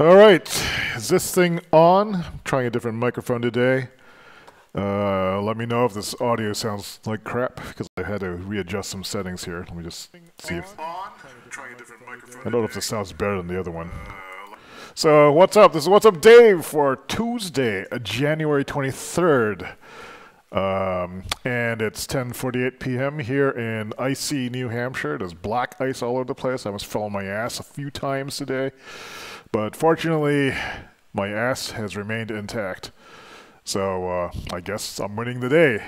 All right, is this thing on? I'm trying a different microphone today. Let me know if this audio sounds like crap, because I had to readjust some settings here. Let me just see if... I don't know if this sounds better than the other one. So, what's up? This is What's Up Dave for Tuesday, January 23rd. And it's 10:48 p.m. here in icy New Hampshire. There's black ice all over the place. I almost fell on my ass a few times today. But fortunately, my ass has remained intact. So I guess I'm winning the day.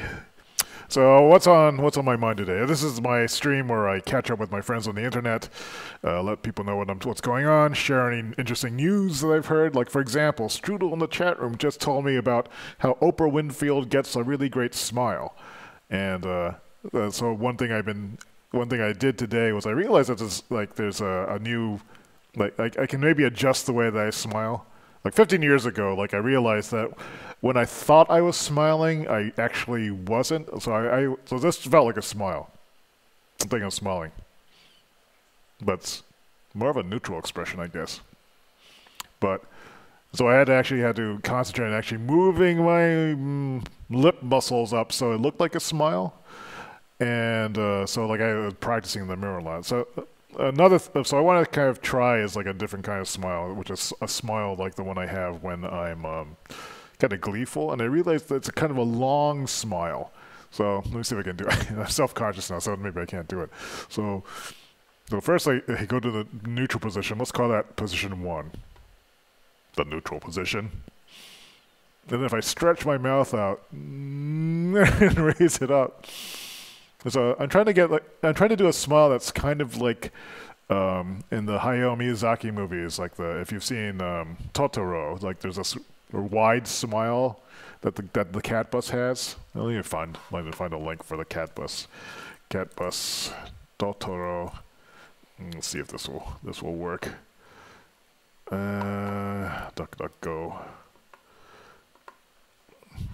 So what's on my mind today? This is my stream where I catch up with my friends on the internet, let people know what's going on, share any interesting news that I've heard. Like, for example, Strudel in the chat room just told me about how Oprah Winfield gets a really great smile. And so one thing I did today was I realized that there's a new, I can maybe adjust the way that I smile. Like 15 years ago, I realized that when I thought I was smiling, I actually wasn't. So so this felt like a smile. I'm thinking I'm smiling. But it's more of a neutral expression, I guess. So I had to concentrate on actually moving my lip muscles up so it looked like a smile. And so I was practicing in the mirror a lot. So so I want to kind of try as a different kind of smile, which is a smile like the one I have when I'm kind of gleeful, and I realized that it's a kind of a long smile. So let me see if I can do it. I'm self-conscious now, so maybe I can't do it. So first I go to the neutral position. Let's call that position 1. The neutral position. And then if I stretch my mouth out and raise it up. So I'm trying to do a smile that's kind of like in the Hayao Miyazaki movies, if you've seen Totoro, there's a wide smile that the cat bus has. Let me find a link for the cat bus. Cat bus Totoro. Let's see if this will work. DuckDuckGo.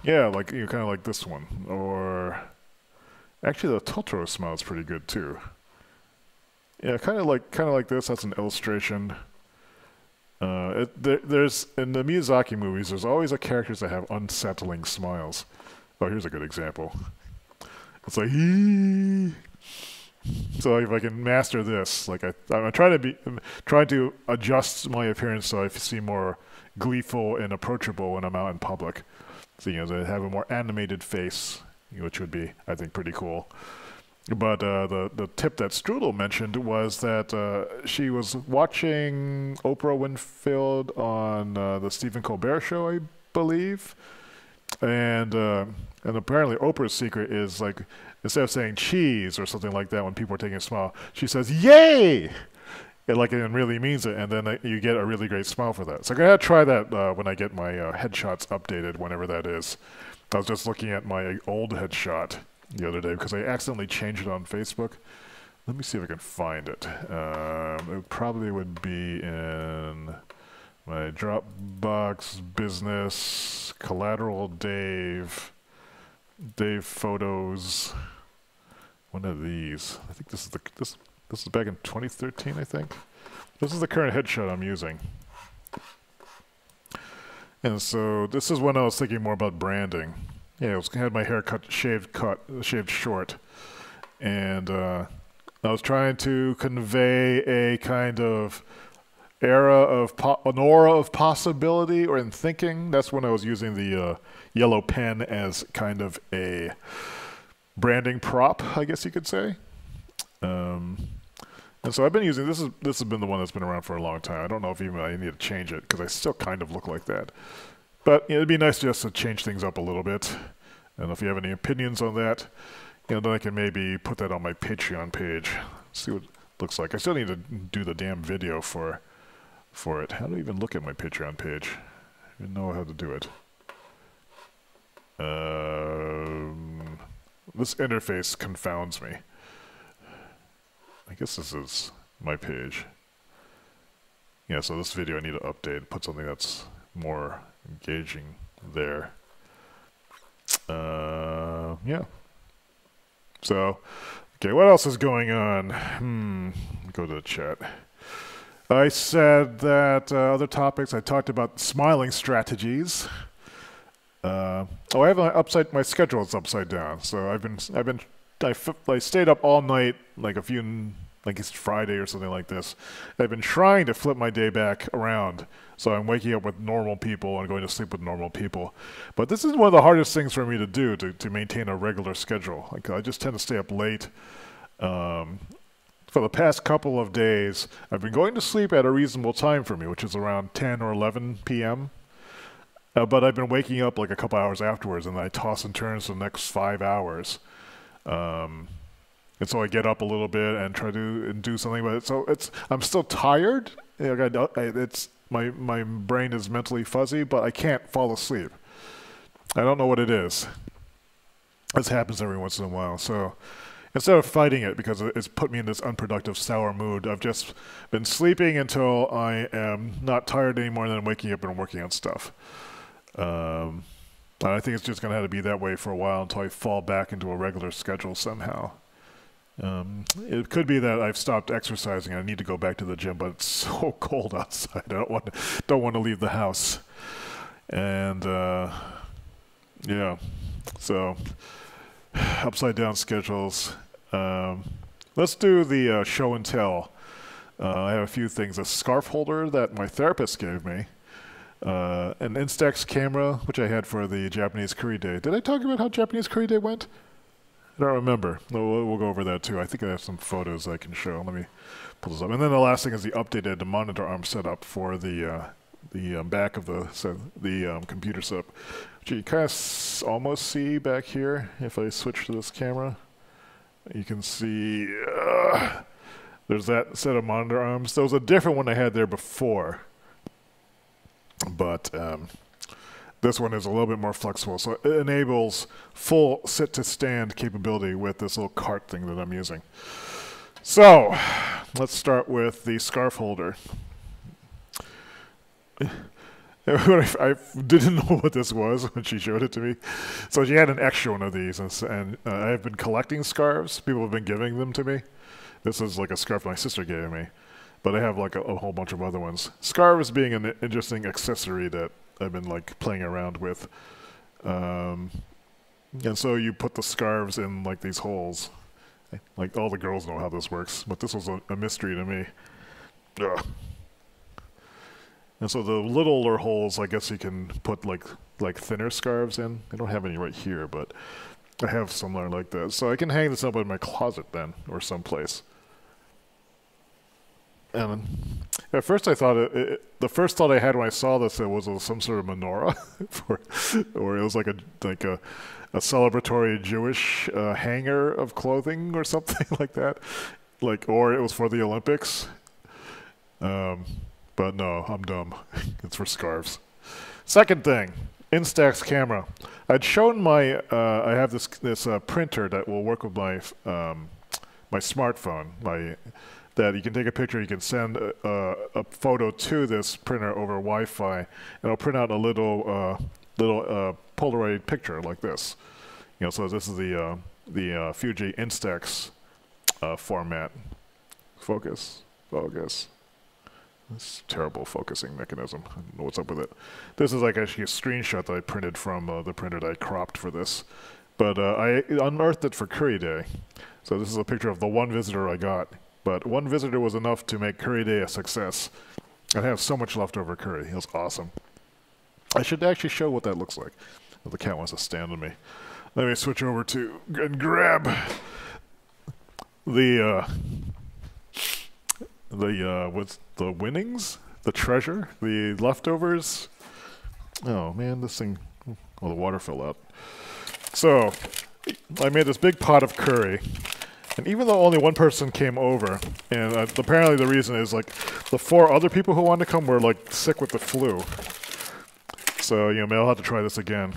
Yeah, kind of like this one, or actually the Totoro smile is pretty good too. Yeah, kind of like this. That's an illustration. There's in the Miyazaki movies, there's always characters that have unsettling smiles. Oh, here's a good example. It's like, hee. So if I can master this, I'm trying to adjust my appearance so I seem more gleeful and approachable when I'm out in public. So I have a more animated face, which would be, I think, pretty cool. But the tip that Strudel mentioned was that she was watching Oprah Winfield on the Stephen Colbert Show, I believe, and apparently Oprah's secret is instead of saying cheese or something like that when people are taking a smile, she says yay, and really means it, and then you get a really great smile for that. So I'm gonna try that when I get my headshots updated, whenever that is. I was just looking at my old headshot the other day because I accidentally changed it on Facebook. Let me see if I can find it. It probably would be in my Dropbox business, Collateral Dave photos. One of these. I think this is back in 2013. I think this is the current headshot I'm using. And so this is when I was thinking more about branding. Yeah, I had my hair shaved short, and I was trying to convey a kind of an aura of possibility or in thinking. That's when I was using the yellow pen as kind of a branding prop, I guess you could say. And so I've been using this has been the one that's been around for a long time. I don't know if even I need to change it because I still kind of look like that. But it'd be nice just to change things up a little bit. And if you have any opinions on that, then I can maybe put that on my Patreon page. See what it looks like. I still need to do the damn video for it. How do I even look at my Patreon page? I don't know how to do it. This interface confounds me. I guess this is my page. Yeah, so this video I need to update, put something that's more engaging there. Yeah. So, okay, what else is going on? Go to the chat. I said that other topics. I talked about smiling strategies. Oh, I have my schedule is upside down. So I stayed up all night, like it's Friday or something like this. I've been trying to flip my day back around. So I'm waking up with normal people and going to sleep with normal people. But this is one of the hardest things for me to do, to maintain a regular schedule. Like, I just tend to stay up late. For the past couple of days, I've been going to sleep at a reasonable time for me, which is around 10 or 11 p.m. But I've been waking up like a couple hours afterwards, and I toss and turn for the next 5 hours. And so I get up a little bit and try to do something, but I'm still tired. My brain is mentally fuzzy, but I can't fall asleep. I don't know what it is. This happens every once in a while. So instead of fighting it because it's put me in this unproductive, sour mood, I've just been sleeping until I am not tired anymore, and then waking up and working on stuff. And I think it's just going to have to be that way for a while until I fall back into a regular schedule somehow. It could be that I've stopped exercising and I need to go back to the gym, but it's so cold outside. I don't want to leave the house. And yeah, so upside down schedules. Let's do the show and tell. I have a few things. A scarf holder that my therapist gave me. An Instax camera, which I had for the Japanese Curry Day. Did I talk about how Japanese Curry Day went? I don't remember. We'll go over that too. I think I have some photos I can show. Let me pull this up. And then the last thing is the updated monitor arm setup for the back of the computer setup, which you kind of almost see back here. If I switch to this camera, you can see there's that set of monitor arms. There was a different one I had there before, but this one is a little bit more flexible, so it enables full sit-to-stand capability with this little cart thing that I'm using. So, let's start with the scarf holder. I didn't know what this was when she showed it to me. So she had an extra one of these, and I've been collecting scarves. People have been giving them to me. This is like a scarf my sister gave me, but I have like a whole bunch of other ones. Scarves being an interesting accessory that I've been like playing around with. And so you put the scarves in like these holes. Like all the girls know how this works, but this was a mystery to me. Ugh. And so the littler holes, I guess you can put like thinner scarves in. I don't have any right here, but I have some that are like that. So I can hang this up in my closet then, or someplace. And at first I thought the first thought I had when I saw this, it was some sort of menorah, or it was like a celebratory Jewish hanger of clothing or something like that, or it was for the Olympics. But no, I'm dumb. It's for scarves. Second thing, Instax camera. I'd shown I have this printer that will work with my my smartphone. That you can take a picture, you can send a photo to this printer over Wi-Fi, and it'll print out a little Polaroid picture like this. So this is the Fuji Instax format. Focus. This terrible focusing mechanism. I don't know what's up with it. This is like actually a screenshot that I printed from the printer that I cropped for this. But I unearthed it for Curry Day. So this is a picture of the one visitor I got. But one visitor was enough to make Curry Day a success. I have so much leftover curry. It was awesome. I should actually show what that looks like. The cat wants to stand on me. Let me switch over to and grab what's the winnings, the treasure, the leftovers. Oh man, this thing. Oh, the water fell out. So I made this big pot of curry. And even though only one person came over, and apparently the reason is like the 4 other people who wanted to come were like sick with the flu. So maybe I'll have to try this again.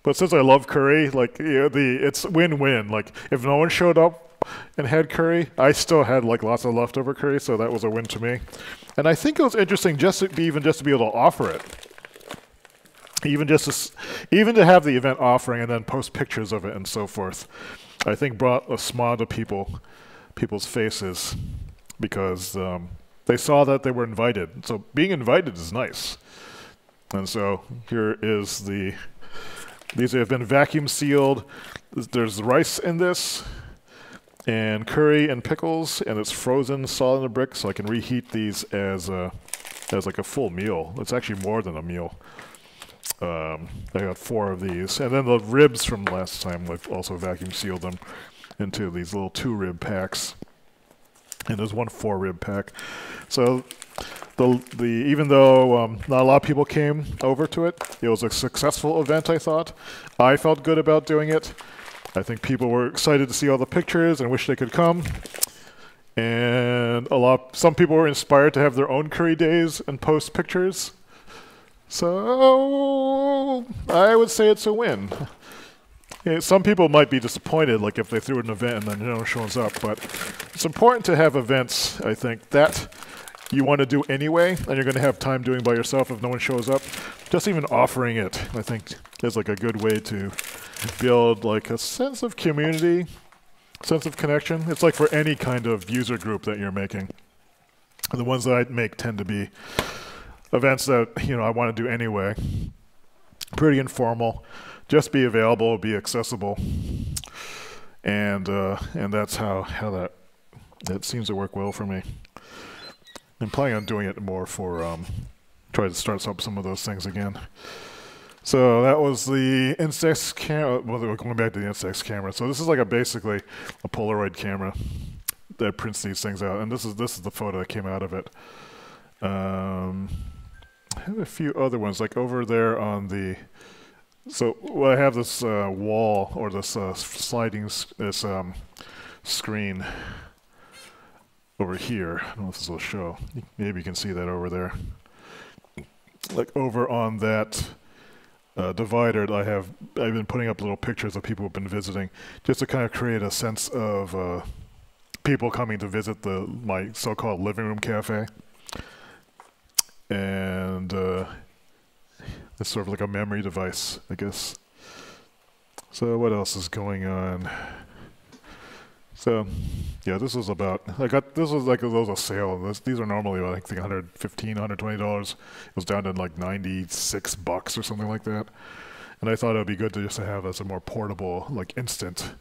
But since I love curry, it's win-win. Like if no one showed up and had curry, I still had like lots of leftover curry, so that was a win to me. And I think it was interesting just to be able to offer it. Even to have the event offering and then post pictures of it and so forth. I think brought a smile to people's faces, because they saw that they were invited. So being invited is nice. And so here is these have been vacuum sealed. There's rice in this, and curry and pickles, and it's frozen solid in a brick, so I can reheat these as like a full meal. It's actually more than a meal. I got 4 of these, and then the ribs from last time, I've also vacuum sealed them into these little 2-rib packs, and there's one 4-rib pack. So even though not a lot of people came over to it, it was a successful event. I thought I felt good about doing it. I think people were excited to see all the pictures and wish they could come. And some people were inspired to have their own curry days and post pictures. So I would say it's a win. Yeah, some people might be disappointed, like if they threw an event and then no one shows up, but it's important to have events, I think, that you want to do anyway, and you're going to have time doing by yourself if no one shows up. Just even offering it, I think, is like a good way to build like a sense of community, sense of connection. It's like for any kind of user group that you're making. The ones that I make tend to be events that, you know, I want to do anyway. Pretty informal. Just be available, be accessible. And that's how that seems to work well for me. I'm planning on doing it more for try to start up some of those things again. So that was the Instax camera. Well, we're going back to the Instax camera. So this is like basically a Polaroid camera that prints these things out, and this is the photo that came out of it. I have a few other ones, like over there on the. So I have this wall or this sliding screen over here. I don't know if this will show. Maybe you can see that over there. Like over on that divider, I've been putting up little pictures of people who've been visiting, just to kind of create a sense of people coming to visit my so-called living room cafe. And it's sort of like a memory device, I guess. So what else is going on? So, yeah, this was this was like a sale. These are normally, I think, $115, $120. It was down to like $96 or something like that. And I thought it would be good to just have as a more portable, like instant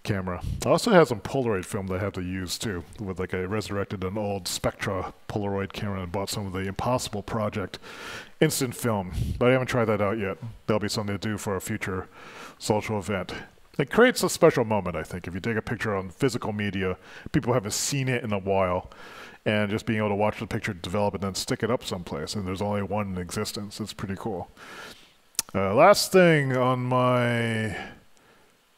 camera. I also have some Polaroid film that I have to use too. With like I resurrected an old Spectra Polaroid camera and bought some of the Impossible Project instant film. But I haven't tried that out yet. That'll be something to do for a future social event. It creates a special moment, I think, if you take a picture on physical media, people haven't seen it in a while, and just being able to watch the picture develop and then stick it up someplace, and there's only one in existence. It's pretty cool. Last thing on the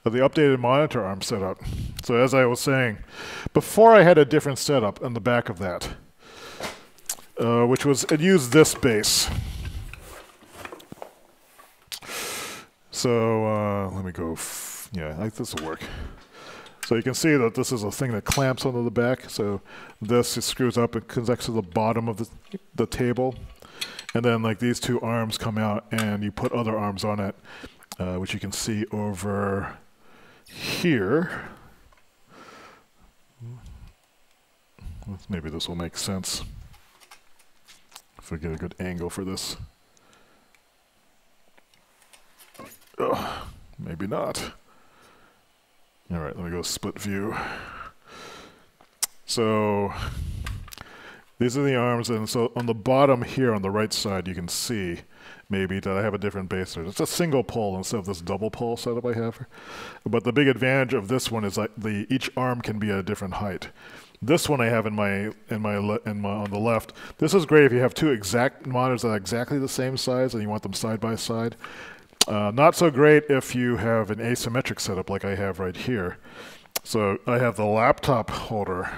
updated monitor arm setup. So as I was saying, before I had a different setup on the back of that, which was, it used this base. So let me go. Yeah, I think this will work. So you can see that this is a thing that clamps onto the back. So this screws up and connects to the bottom of the table. And then like these 2 arms come out and you put other arms on it, which you can see over here. Maybe this will make sense if I get a good angle for this. Maybe not. All right, let me go split view. So these are the arms, and so on the bottom here on the right side, you can see maybe that I have a different base there. It's a single pole instead of this double pole setup I have. But the big advantage of this one is like each arm can be at a different height. This one I have on the left. This is great if you have 2 exact monitors that are exactly the same size and you want them side by side. Not so great if you have an asymmetric setup like I have right here. So I have the laptop holder.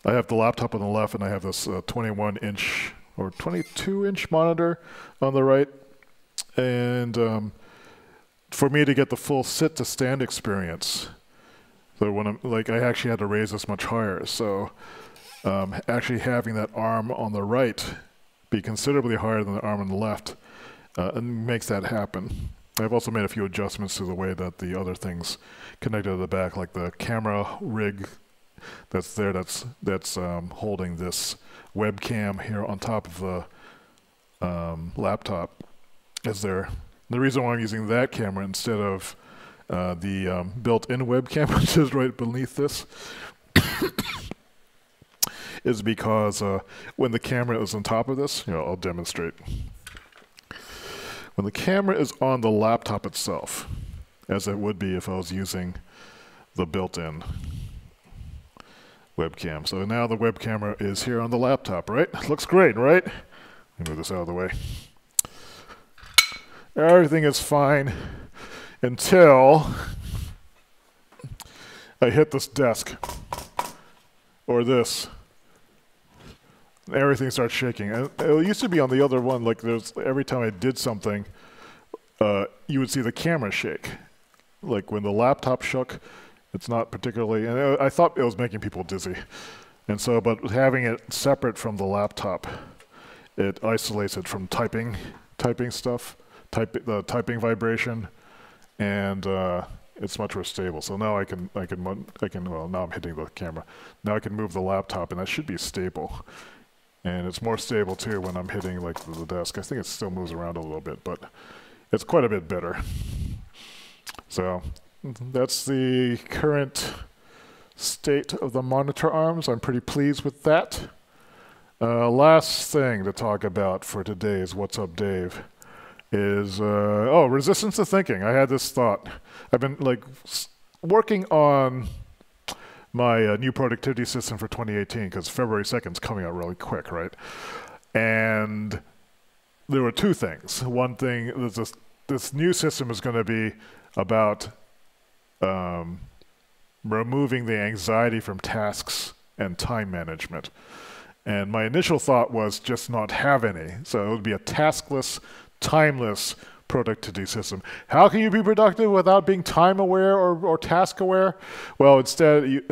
I have the laptop on the left, and I have this 21-inch or 22-inch monitor on the right. And for me to get the full sit-to-stand experience, so when I actually had to raise this much higher. So actually having that arm on the right be considerably higher than the arm on the left and makes that happen. I've also made a few adjustments to the way that the other things connected to the back, like the camera rig that's there that's holding this webcam here on top of the laptop is there. The reason why I'm using that camera instead of the built-in webcam, which is right beneath this, is because when the camera is on top of this, I'll demonstrate. When the camera is on the laptop itself, as it would be if I was using the built-in webcam. So now the web camera is here on the laptop, right? Looks great, right? Let me move this out of the way. Everything is fine until I hit this desk or this. Everything starts shaking. And it used to be on the other one, like every time I did something, you would see the camera shake. Like when the laptop shook, it's not particularly, and I thought it was making people dizzy. And so, but having it separate from the laptop, it isolates it from typing stuff, the typing vibration, and it's much more stable. So now I can, well, now I'm hitting the camera. Now I can move the laptop, and that should be stable. And it's more stable too when I'm hitting like the desk. I think it still moves around a little bit, but it's quite a bit better. So that's the current state of the monitor arms. I'm pretty pleased with that. Last thing to talk about for today's What's Up Dave is, resistance to thinking. I had this thought. I've been like working on my new productivity system for 2018 because February 2nd is coming out really quick, right? And there were two things. One thing, this new system is going to be about removing the anxiety from tasks and time management. And my initial thought was just not have any. So it would be a taskless, timeless productivity system. How can you be productive without being time aware or task aware? Well, instead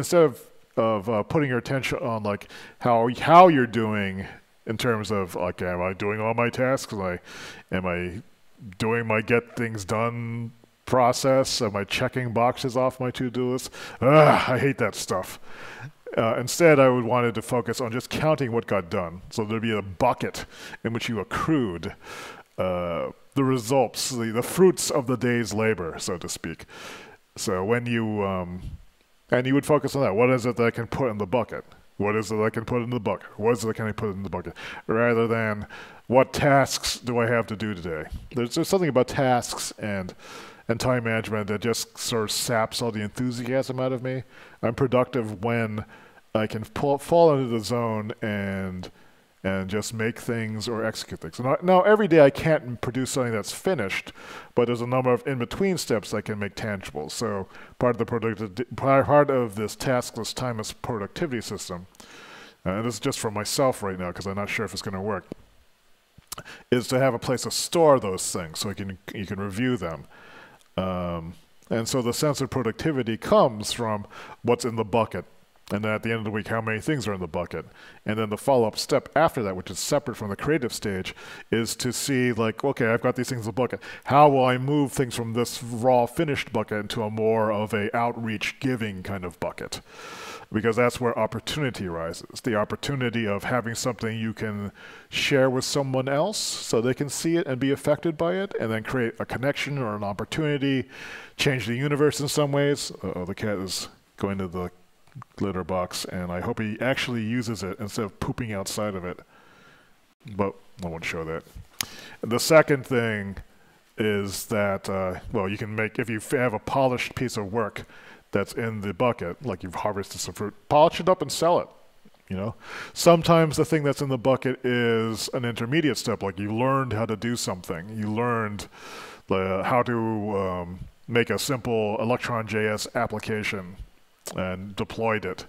of putting your attention on like how you're doing in terms of like, am I doing all my tasks? Am I doing my get things done process? Am I checking boxes off my to-do list? I hate that stuff. Instead, I wanted to focus on just counting what got done. So there'd be a bucket in which you accrued the results, the fruits of the day's labor, so to speak. So when you, and you would focus on that. What is it that I can put in the bucket? What is it I can put in the bucket? What is it can I put in the bucket? Rather than what tasks do I have to do today? There's something about tasks and time management that just sort of saps all the enthusiasm out of me. I'm productive when I can fall into the zone and just make things or execute things. Now, every day I can't produce something that's finished, but there's a number of in-between steps I can make tangible. So part of this taskless, timeless productivity system, and this is just for myself right now because I'm not sure if it's going to work, is to have a place to store those things so you can review them. And so the sense of productivity comes from what's in the bucket. And then at the end of the week, how many things are in the bucket? And then the follow-up step after that, which is separate from the creative stage, is to see like, okay, I've got these things in the bucket. How will I move things from this raw finished bucket into a more of a outreach giving kind of bucket? Because that's where opportunity rises. The opportunity of having something you can share with someone else so they can see it and be affected by it, and then create a connection or an opportunity, change the universe in some ways. The cat is going to the glitter box, and I hope he actually uses it instead of pooping outside of it. But I won't show that. The second thing is that, well, you can make, if you have a polished piece of work that's in the bucket, like you've harvested some fruit, polish it up and sell it. You know, sometimes the thing that's in the bucket is an intermediate step, like you learned how to do something. You learned how to make a simple Electron.js application and deployed it.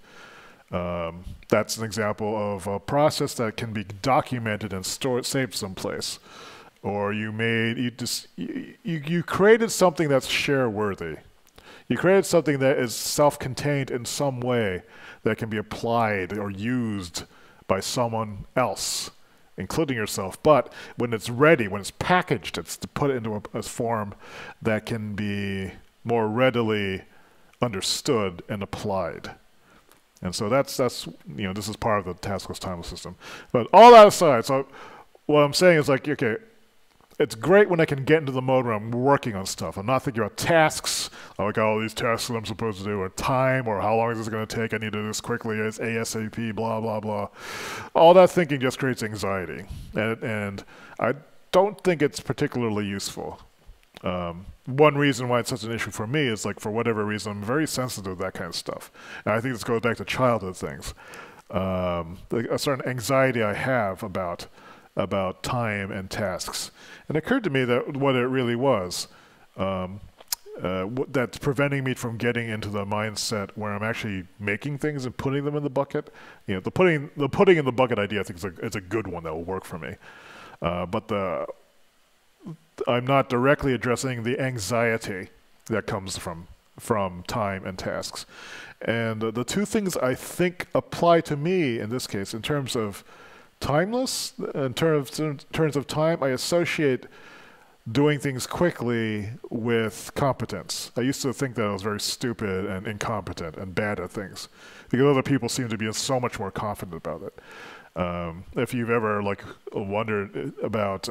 That's an example of a process that can be documented and saved someplace. Or you created something that's share worthy. You created something that is self-contained in some way that can be applied or used by someone else, including yourself. But when it's ready, when it's packaged, it's to put it into a form that can be more readily understood and applied. And so that's this is part of the taskless timeless system. But all that aside, so what I'm saying is like, okay, it's great when I can get into the mode where I'm working on stuff. I'm not thinking about tasks, like all these tasks that I'm supposed to do, or time, or how long is this going to take, I need to do this quickly, it's ASAP, blah, blah, blah. All that thinking just creates anxiety. And I don't think it's particularly useful. One reason why it's such an issue for me is, like, for whatever reason, I'm very sensitive to that kind of stuff. And I think this goes back to childhood things. A certain anxiety I have about time and tasks. And it occurred to me that what it really was, that's preventing me from getting into the mindset where I'm actually making things and putting them in the bucket. The putting in the bucket idea, I think, is a good one that will work for me. But I'm not directly addressing the anxiety that comes from time and tasks. And the two things I think apply to me in this case, in terms of timeless, in terms of time, I associate doing things quickly with competence. I used to think that I was very stupid and incompetent and bad at things, because other people seem to be so much more confident about it. If you've ever wondered about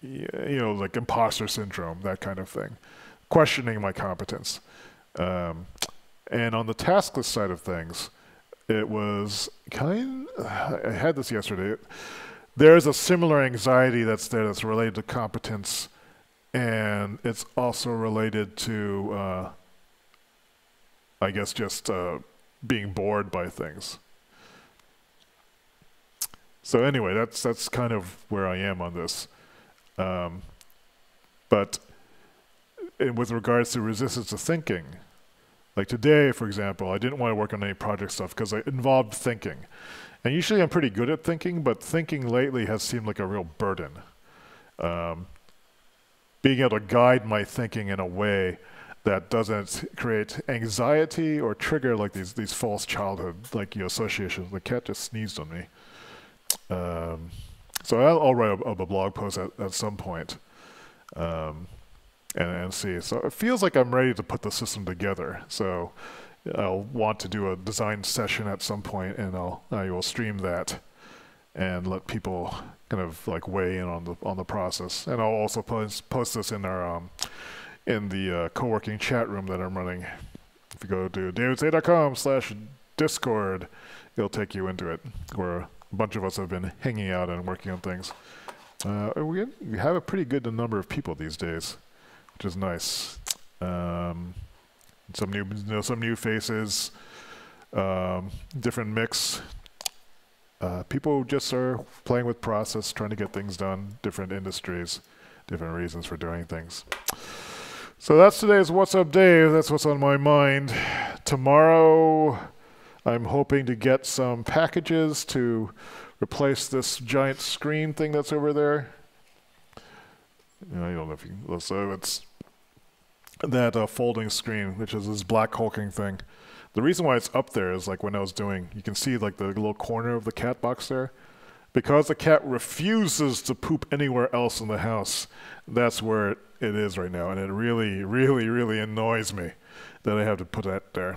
like imposter syndrome, that kind of thing, questioning my competence. And on the taskless side of things, it was I had this yesterday. There's a similar anxiety that's there that's related to competence, and it's also related to, I guess, just being bored by things. So anyway, that's kind of where I am on this. But with regards to resistance to thinking, like today, for example, I didn't want to work on any project stuff because it involved thinking. And usually I'm pretty good at thinking, but thinking lately has seemed like a real burden. Being able to guide my thinking in a way that doesn't create anxiety or trigger like these false childhood associations. The cat just sneezed on me. So I'll write a blog post at some point. And see. So it feels like I'm ready to put the system together. So I'll want to do a design session at some point, and I will stream that and let people kind of weigh in on the process. And I'll also post this in our in the co-working chat room that I'm running. If you go to davidsay.com/discord, it'll take you into it, where a bunch of us have been hanging out and working on things. We have a pretty good number of people these days, which is nice. Some new faces, different mix. People just are playing with process, trying to get things done. Different industries, different reasons for doing things. So that's today's What's Up Dave. That's what's on my mind. Tomorrow, I'm hoping to get some packages to replace this giant screen thing that's over there. I don't know if you. So it's that folding screen, which is this black hulking thing. The reason why it's up there is when I was doing, you can see the little corner of the cat box there. Because the cat refuses to poop anywhere else in the house, that's where it is right now. And it really, really, really annoys me that I have to put that there.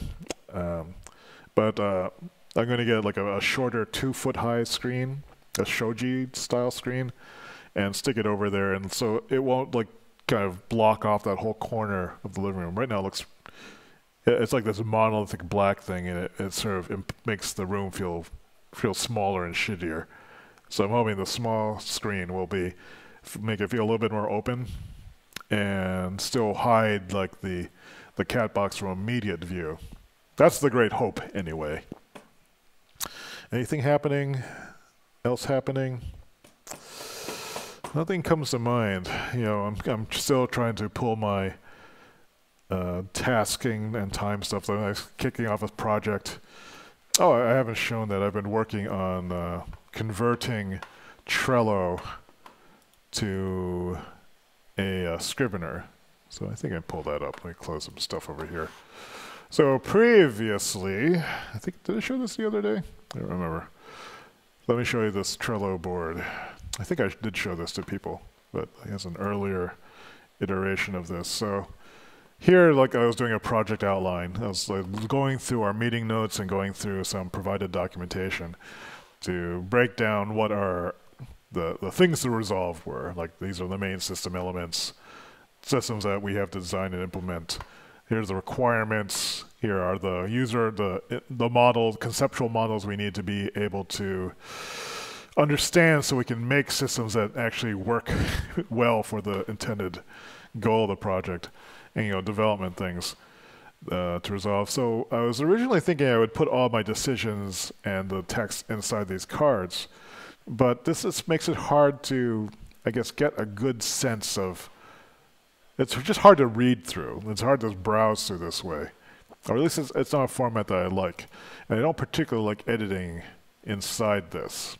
But I'm going to get a shorter 2-foot high screen, a shoji style screen, and stick it over there. And so it won't kind of block off that whole corner of the living room. Right now it's like this monolithic black thing, and it sort of makes the room feel smaller and shittier. So I'm hoping the small screen will make it feel a little bit more open and still hide the cat box from immediate view. That's the great hope anyway. Anything else happening? Nothing comes to mind. I'm still trying to pull my tasking and time stuff. I'm kicking off a project. Oh, I haven't shown that. I've been working on converting Trello to a Scrivener. So I think I pulled that up. Let me close some stuff over here. So previously, did I show this the other day? I don't remember. Let me show you this Trello board. I think I did show this to people, but I guess an earlier iteration of this. So here, like I was doing a project outline. I was like going through our meeting notes and going through some provided documentation to break down what our the things to resolve were. Like these are the main system elements, systems that we have to design and implement. Here's the requirements. Here are the models, conceptual models we need to be able to understand so we can make systems that actually work well for the intended goal of the project, and development things to resolve. So I was originally thinking I would put all my decisions and the text inside these cards, but this just makes it hard to, I guess, get a good sense of. It's just hard to read through. It's hard to browse through this way, or at least it's not a format that I like, and I don't particularly like editing inside this.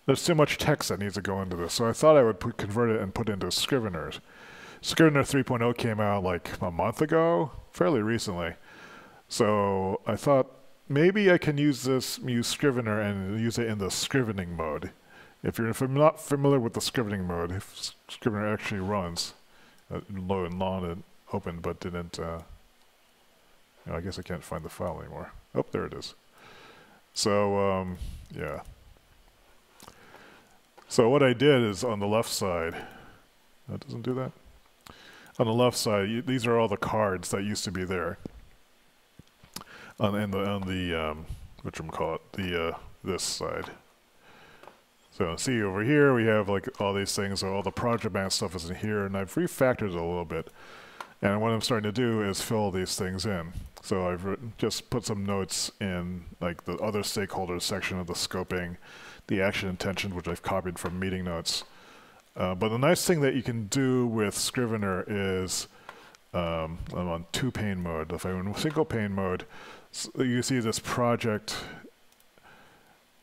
There's too much text that needs to go into this, so I thought I would convert it and put it into Scrivener. Scrivener 3.0 came out like a month ago, fairly recently. So I thought maybe I can use Scrivener and use it in the scrivening mode. If you're not familiar with the scrivening mode, if Scrivener actually runs, low and long and open, but didn't. I guess I can't find the file anymore. Oh, there it is. So yeah. So what I did is on the left side. That doesn't do that. On the left side, these are all the cards that used to be there. On the whatchamacallit, this side. So see over here we have like all these things, so all the project man stuff is in here, and I've refactored it a little bit. And what I'm starting to do is fill these things in. So I've just put some notes in like the other stakeholders section of the scoping, the action intention, which I've copied from meeting notes. But the nice thing that you can do with Scrivener is, I'm on 2-pane mode. If I'm in single pane mode, you see this project,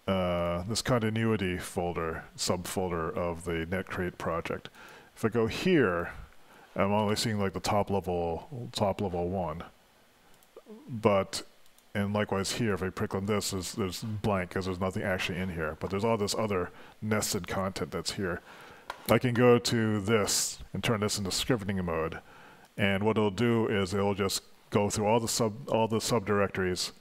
this continuity folder, subfolder of the netcreate project. If I go here, I'm only seeing like the top level one. But, and likewise here, if I click on this, there's blank because there's nothing actually in here. But there's all this other nested content that's here. I can go to this and turn this into scrivening mode, and what it'll do is it'll just go through all the subdirectories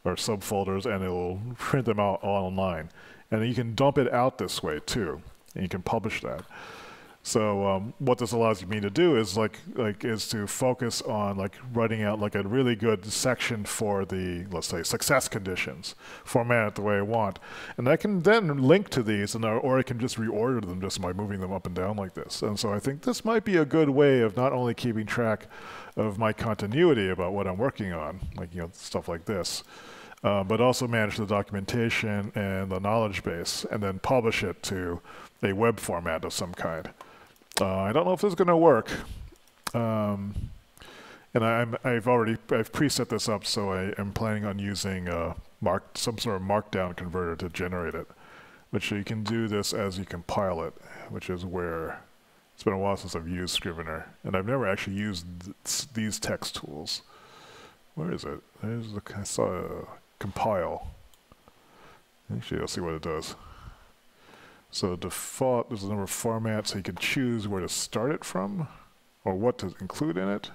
or subfolders, and it'll print them out all online. And you can dump it out this way too, and you can publish that. So what this allows me to do is is to focus on writing out a really good section for the, let's say, success conditions, format it the way I want, and I can then link to these, or I can just reorder them just by moving them up and down like this. And so I think this might be a good way of not only keeping track of my continuity about what I'm working on, stuff like this, but also manage the documentation and the knowledge base, and then publish it to a web format of some kind. I don't know if this is going to work, and I've preset this up, so I am planning on using some sort of markdown converter to generate it, which you can do this as you compile it, which is where it's been a while since I've used Scrivener, and I've never actually used these text tools. Where is it? I saw compile. Actually, I'll see what it does. So default, there's a number of formats, so you can choose where to start it from, or what to include in it.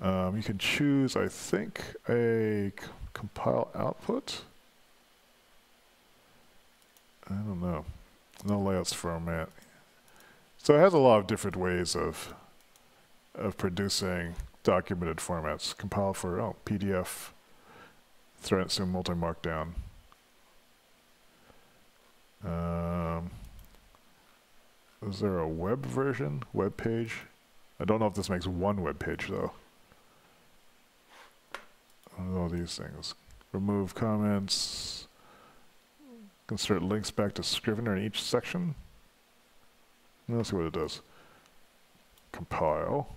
You can choose, I think, a compile output. I don't know. No layouts format. So it has a lot of different ways of producing documented formats. Compile for PDF, thread to multi-markdown. Is there a web version? Web page? I don't know if this makes one web page though. All these things. Remove comments. Insert links back to Scrivener in each section. Let's see what it does. Compile.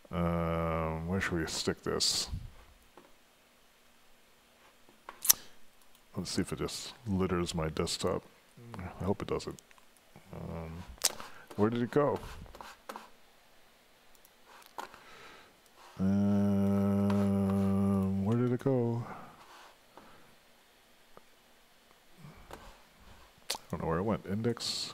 Where should we stick this? Let's see if it just litters my desktop. I hope it doesn't. Where did it go? Where did it go? I don't know where it went. Index.